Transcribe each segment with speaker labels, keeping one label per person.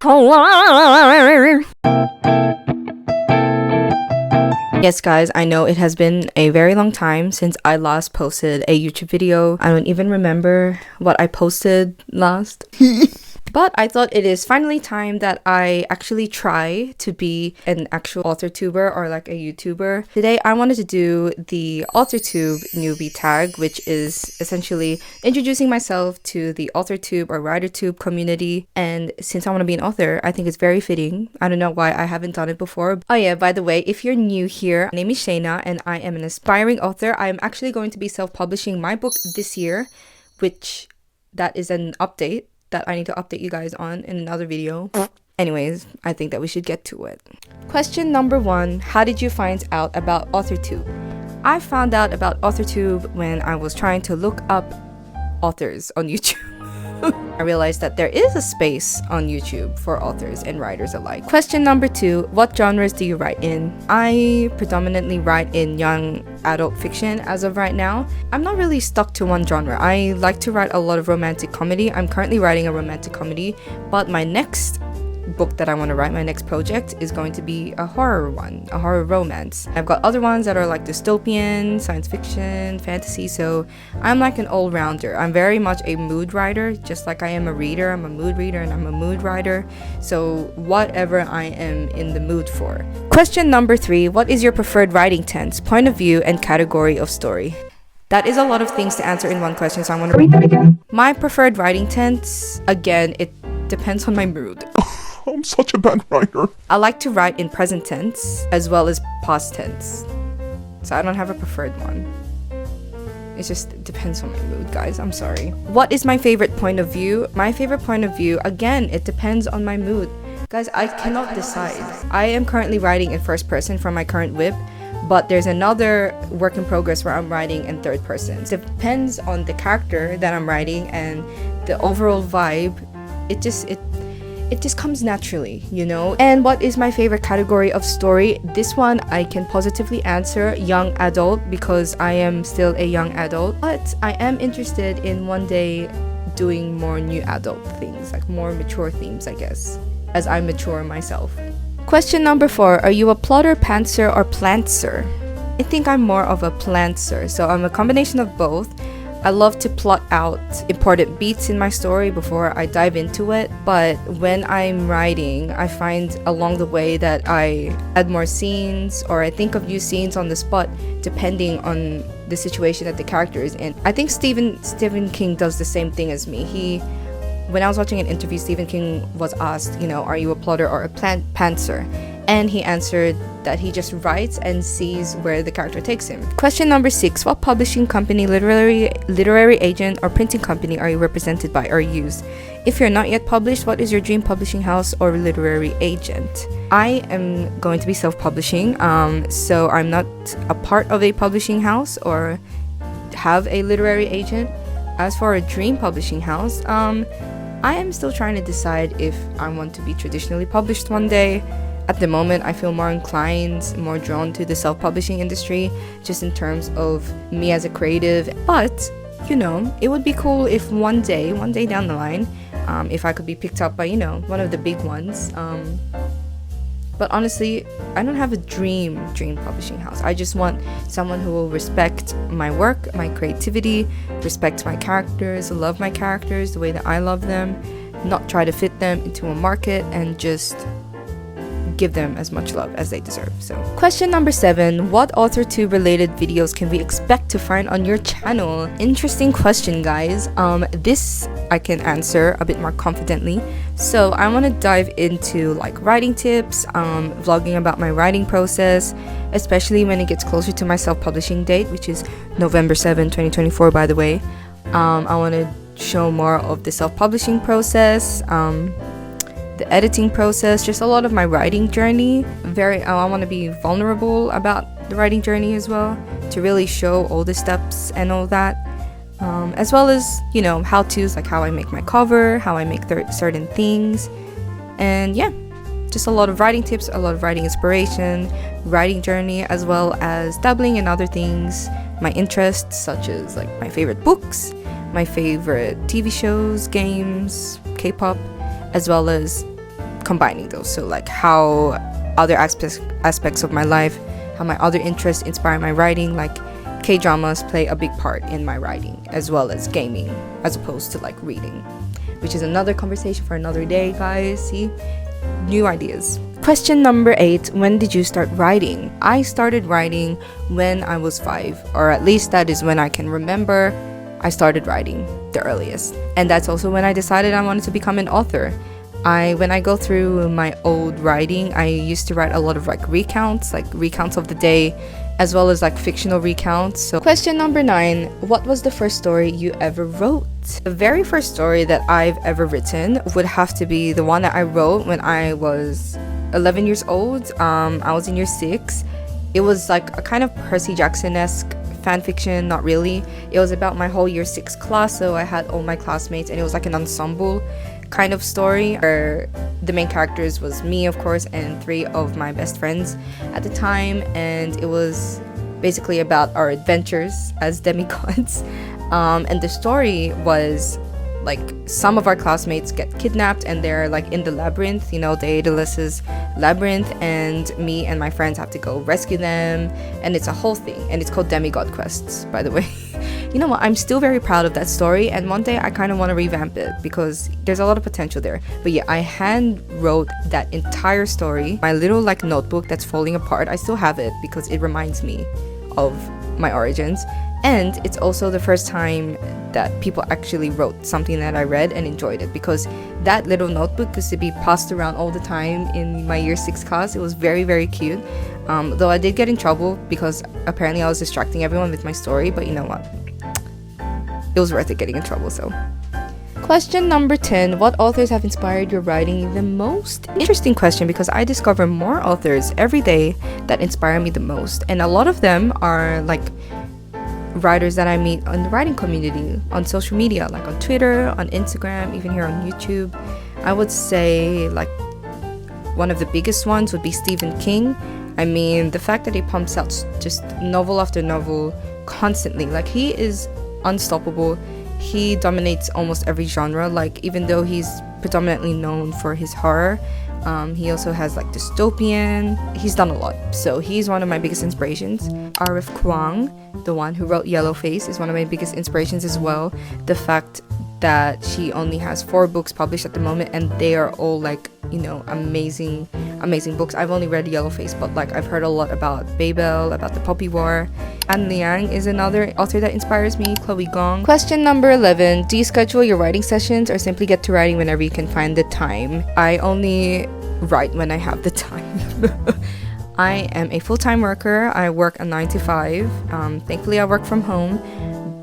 Speaker 1: Yes guys, I know it has been a very long time since I last posted a YouTube video. I don't even remember what I posted last. But I thought it is finally time that I actually try to be an actual authortuber or like a YouTuber. Today I wanted to do the authortube newbie tag, which is essentially introducing myself to the authortube or writertube community. And since I want to be an author, I think it's very fitting. I don't know why I haven't done it before. Oh yeah, by the way, if you're new here, my name is Shayna and I am an aspiring author. I am actually going to be self-publishing my book this year, which that is an update that I need to update you guys on in another video. Anyways, I think that we should get to it. Question number 1, how did you find out about authortube? I found out about authortube when I was trying to look up authors on YouTube. I realized that there is a space on YouTube for authors and writers alike. Question number 2, what genres do you write in? I predominantly write in young adult fiction as of right now. I'm not really stuck to one genre. I like to write a lot of romantic comedy. I'm currently writing a romantic comedy, but my next book that I want to write, my next project, is going to be a horror one, a horror romance. I've got other ones that are like dystopian, science fiction, fantasy, so I'm like an all-rounder. I'm very much a mood writer, just like I am a reader. I'm a mood reader and I'm a mood writer, so whatever I am in the mood for. Question number 3, what is your preferred writing tense, point of view, and category of story? That is a lot of things to answer in one question, so I'm going to read that again. My preferred writing tense, again, it depends on my mood.
Speaker 2: I'm such a bad writer.
Speaker 1: I like to write in present tense as well as past tense. So I don't have a preferred one. It just depends on my mood, guys. I'm sorry. What is my favorite point of view? My favorite point of view, again, it depends on my mood. Guys, I cannot decide. I am currently writing in first person from my current whip, but there's another work in progress where I'm writing in third person. It depends on the character that I'm writing and the overall vibe. It just comes naturally, you know? And what is my favorite category of story? This one I can positively answer young adult because I am still a young adult, but I am interested in one day doing more new adult things, like more mature themes, I guess, as I mature myself. Question number 4, are you a plotter, pantser, or plantser? I think I'm more of a plantser, so I'm a combination of both. I love to plot out important beats in my story before I dive into it, but when I'm writing, I find along the way that I add more scenes or I think of new scenes on the spot depending on the situation that the character is in. I think Stephen King does the same thing as me. When I was watching an interview, Stephen King was asked, you know, are you a plotter or a pantser? And he answered that he just writes and sees where the character takes him. Question number 6, what publishing company, literary agent, or printing company are you represented by or use? If you're not yet published, what is your dream publishing house or literary agent? I am going to be self-publishing, so I'm not a part of a publishing house or have a literary agent. As for a dream publishing house, I am still trying to decide if I want to be traditionally published one day. At the moment, I feel more inclined, more drawn to the self-publishing industry, just in terms of me as a creative. But, you know, it would be cool if one day down the line, if I could be picked up by, you know, one of the big ones. But honestly, I don't have a dream publishing house. I just want someone who will respect my work, my creativity, respect my characters, love my characters the way that I love them, not try to fit them into a market, and just give them as much love as they deserve. So question number 7, what authortube related videos can we expect to find on your channel? Interesting question, guys. This I can answer a bit more confidently. So I want to dive into like writing tips, vlogging about my writing process, especially when it gets closer to my self-publishing date, which is November 7, 2024, by the way. I want to show more of the self-publishing process, the editing process, just a lot of my writing journey. I want to be vulnerable about the writing journey as well, to really show all the steps and all that, as well as, you know, how-tos, like how I make my cover, how I make certain things, and yeah, just a lot of writing tips, a lot of writing inspiration, writing journey, as well as dabbling in other things, my interests such as like my favorite books, my favorite TV shows, games, K-pop, as well as combining those. So like how other aspects of my life, how my other interests inspire my writing. Like K-dramas play a big part in my writing, as well as gaming, as opposed to like reading, which is another conversation for another day, guys. See, new ideas. Question number 8, when did you start writing? I started writing when I was 5, or at least that is when I can remember I started writing the earliest. And that's also when I decided I wanted to become an author. When I go through my old writing, I used to write a lot of like recounts of the day, as well as like fictional recounts. So question number 9, what was the first story you ever wrote? The very first story that I've ever written would have to be the one that I wrote when I was 11 years old. I was in year 6. It was like a kind of Percy Jackson-esque fan fiction, not really. It was about my whole year 6 class, so I had all my classmates, and it was like an ensemble kind of story where the main characters was me, of course, and 3 of my best friends at the time, and it was basically about our adventures as demigods. And the story was like some of our classmates get kidnapped and they're like in the labyrinth, you know, the Daedalus's labyrinth, and me and my friends have to go rescue them, and it's a whole thing, and it's called Demigod Quests, by the way. You know what, I'm still very proud of that story, and one day I kind of want to revamp it because there's a lot of potential there. But yeah, I hand wrote that entire story. My little like notebook that's falling apart, I still have it because it reminds me of my origins. And it's also the first time that people actually wrote something that I read and enjoyed it, because that little notebook used to be passed around all the time in my year 6 class. It was very, very cute. Though I did get in trouble because apparently I was distracting everyone with my story, but you know what? It was worth it getting in trouble, so. Question number 10, what authors have inspired your writing the most? Interesting question, because I discover more authors every day that inspire me the most, and a lot of them are like writers that I meet on the writing community, on social media, like on Twitter, on Instagram, even here on YouTube. I would say like one of the biggest ones would be Stephen King. I mean, the fact that he pumps out just novel after novel constantly, like he is unstoppable. He dominates almost every genre. Like, even though he's predominantly known for his horror, he also has like dystopian. He's done a lot, so he's one of my biggest inspirations. R.F. Kuang, the one who wrote Yellowface, is one of my biggest inspirations as well. The fact that she only has 4 books published at the moment, and they are all like, you know, amazing books. I've only read Yellowface, but like I've heard a lot about Babel, about the Poppy War. Anne Liang is another author that inspires me. Chloe Gong. Question number 11, do you schedule your writing sessions or simply get to writing whenever you can find the time? I only write when I have the time. I am a full-time worker. I work a 9 to 5. Thankfully I work from home,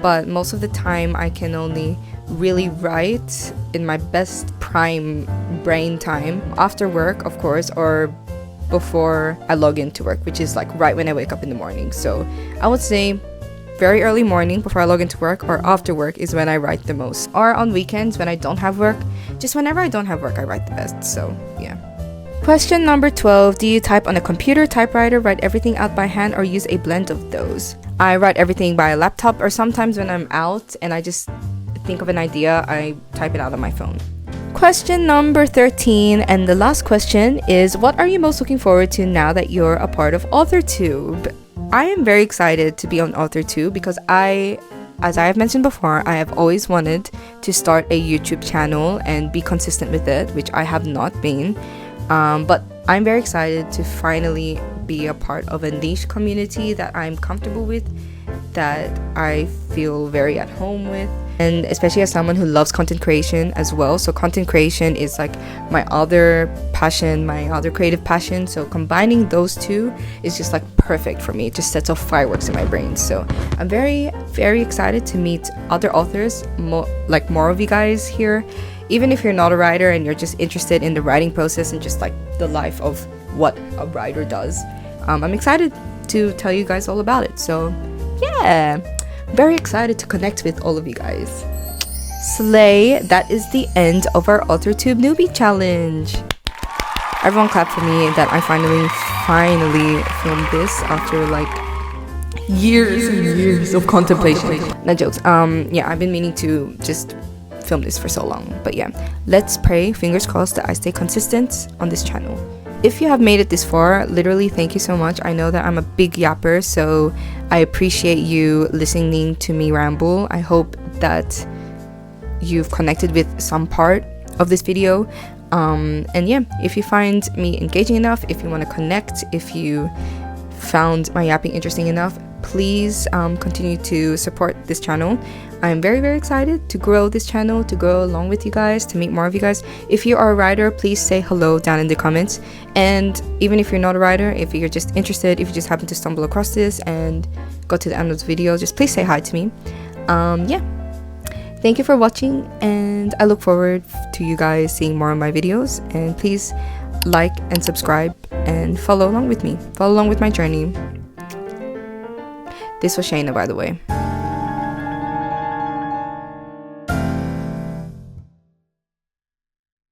Speaker 1: but most of the time I can only really write in my best prime brain time after work, of course, or before I log into work, which is like right when I wake up in the morning. So I would say very early morning before I log into work, or after work is when I write the most, or on weekends when I don't have work. Just whenever I don't have work, I write the best. So yeah. Question number 12, do you type on a computer, typewriter, write everything out by hand, or use a blend of those? I write everything by a laptop, or sometimes when I'm out and I just think of an idea, I type it out on my phone. Question number 13, and the last question is, what are you most looking forward to now that you're a part of authortube? I am very excited to be on authortube because as I have mentioned before, I have always wanted to start a YouTube channel and be consistent with it, which I have not been. But I'm very excited to finally be a part of a niche community that I'm comfortable with, that I feel very at home with, and especially as someone who loves content creation as well. So content creation is like my other passion, my other creative passion. So combining those two is just like perfect for me. It just sets off fireworks in my brain. So I'm very, very excited to meet other authors, more of you guys here. Even if you're not a writer and you're just interested in the writing process and just like the life of what a writer does, I'm excited to tell you guys all about it. So yeah, very excited to connect with all of you guys. Slay, that is the end of our authortube newbie challenge. Everyone clap for me that I finally filmed this after like years and years of contemplation. No jokes. Yeah, I've been meaning to just film this for so long. But yeah, let's pray, fingers crossed, that I stay consistent on this channel. If you have made it this far, literally thank you so much. I know that I'm a big yapper, so I appreciate you listening to me ramble. I hope that you've connected with some part of this video. And yeah, if you find me engaging enough, if you want to connect, if you found my yapping interesting enough, please continue to support this channel. I'm very, very excited to grow this channel, to grow along with you guys, to meet more of you guys. If you are a writer, please say hello down in the comments. And even if you're not a writer, if you're just interested, if you just happen to stumble across this and go to the end of the video, just please say hi to me. Yeah, thank you for watching, and I look forward to you guys seeing more of my videos. And please like and subscribe and follow along with me, follow along with my journey. This was Shayna, by the way.